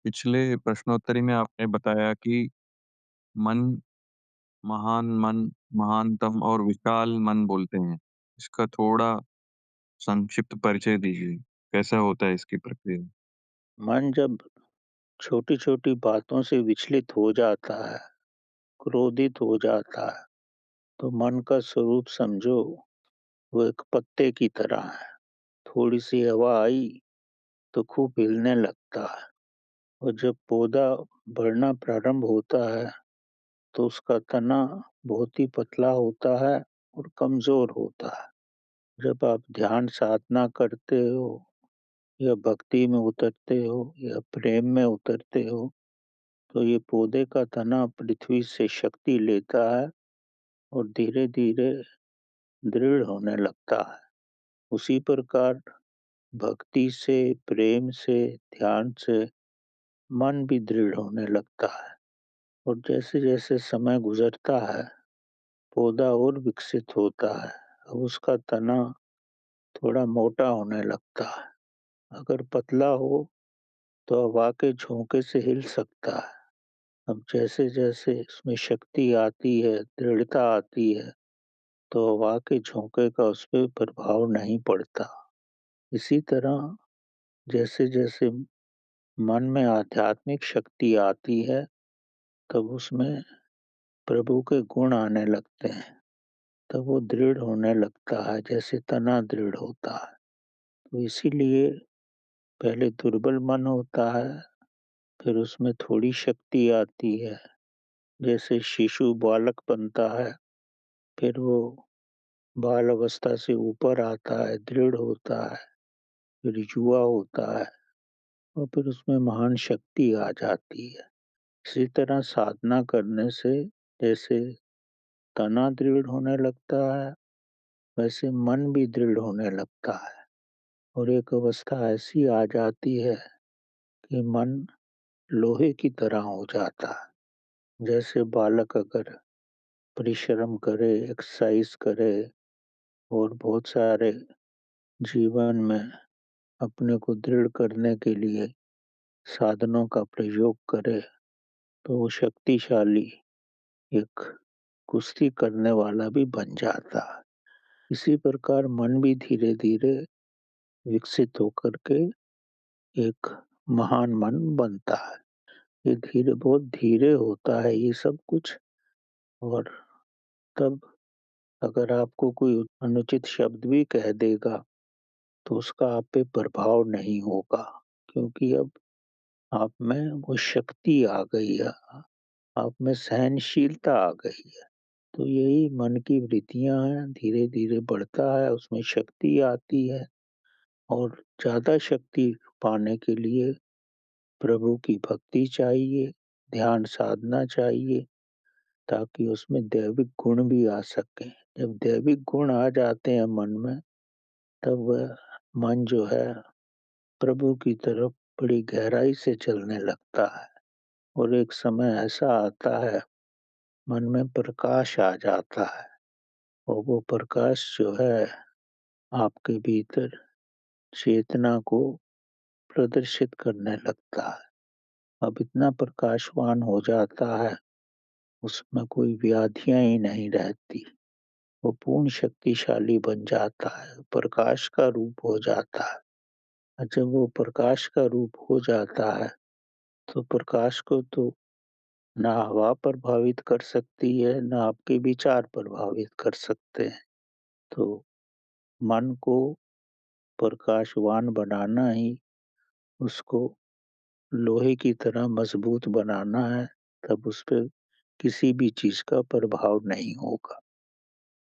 पिछले प्रश्नोत्तरी में आपने बताया कि मन, महान मन, महानतम और विशाल मन बोलते हैं। इसका थोड़ा संक्षिप्त परिचय दीजिए। कैसा होता है इसकी प्रक्रिया? मन जब छोटी-छोटी बातों से विचलित हो जाता है, क्रोधित हो जाता है, तो मन का स्वरूप समझो वो एक पत्ते की तरह है। थोड़ी-सी हवा आई तो खूब हिलने लगता है और जब पौधा बढ़ना प्रारंभ होता है, तो उसका तना बहुत ही पतला होता है और कमज़ोर होता है। जब आप ध्यान साधना करते हो या भक्ति में उतरते हो या प्रेम में उतरते हो, तो ये पौधे का तना पृथ्वी से शक्ति लेता है और धीरे-धीरे दृढ़ होने लगता है। उसी प्रकार भक्ति से, प्रेम से, ध्यान से मन भी दृढ़ होने लगता है और जैसे-जैसे समय गुज़रता है, पौधा और विकसित होता है। अब उसका तना थोड़ा मोटा होने लगता है। अगर पतला हो, तो हवा के झोंके से हिल सकता है। अब जैसे-जैसे इसमें शक्ति आती है, दृढ़ता आती है, तो हवा के झोंके का उस पे प्रभाव नहीं पड़ता। इसी तरह जैसे-जैसे मन में आध्यात्मिक शक्ति आती है, तब उसमें प्रभु के गुण आने लगते हैं। तब वो दृढ़ होने लगता है, जैसे तना दृढ़ होता है। तो इसीलिए पहले दुर्बल मन होता है, फिर उसमें थोड़ी शक्ति आती है। जैसे शिशु बालक बनता है, फिर वो बाल अवस्था से ऊपर आता है, दृढ़ होता है, फिर युवा होता है और फिर उसमें महान शक्ति आ जाती है। इसी तरह साधना करने से जैसे तना दृढ़ होने लगता है, वैसे मन भी दृढ़ होने लगता है और एक अवस्था ऐसी आ जाती है कि मन लोहे की तरह हो जाता है। जैसे बालक अगर परिश्रम करे, एक्सरसाइज करे और बहुत सारे जीवन में अपने को दृढ़ करने के लिए साधनों का प्रयोग करे, तो वो शक्तिशाली एक कुश्ती करने वाला भी बन जाता है। इसी प्रकार मन भी धीरे-धीरे विकसित होकर के एक महान मन बनता है। ये धीरे बहुत धीरे होता है ये सब कुछ और तब अगर आपको कोई अनुचित शब्द भी कह देगा, तो उसका आप पे प्रभाव नहीं होगा, क्योंकि अब आप में वो शक्ति आ गई है, आप में सहनशीलता आ गई है। तो यही मन की वृत्तियाँ हैं, धीरे-धीरे बढ़ता है, उसमें शक्ति आती है और ज़्यादा शक्ति पाने के लिए प्रभु की भक्ति चाहिए, ध्यान साधना चाहिए, ताकि उसमें दैविक गुण भी आ सकें। जब दैविक गुण आ जाते हैं मन में, तब वह मन जो है प्रभु की तरफ बड़ी गहराई से चलने लगता है और एक समय ऐसा आता है, मन में प्रकाश आ जाता है और वो प्रकाश जो है आपके भीतर चेतना को प्रदर्शित करने लगता है। अब इतना प्रकाशवान हो जाता है, उसमें कोई व्याधियाँ ही नहीं रहती। वो पूर्ण शक्तिशाली बन जाता है, प्रकाश का रूप हो जाता है। और जब वो प्रकाश का रूप हो जाता है, तो प्रकाश को तो ना हवा प्रभावित कर सकती है, ना आपके विचार प्रभावित कर सकते हैं। तो मन को प्रकाशवान बनाना ही उसको लोहे की तरह मजबूत बनाना है, तब उस पे किसी भी चीज़ का प्रभाव नहीं होगा।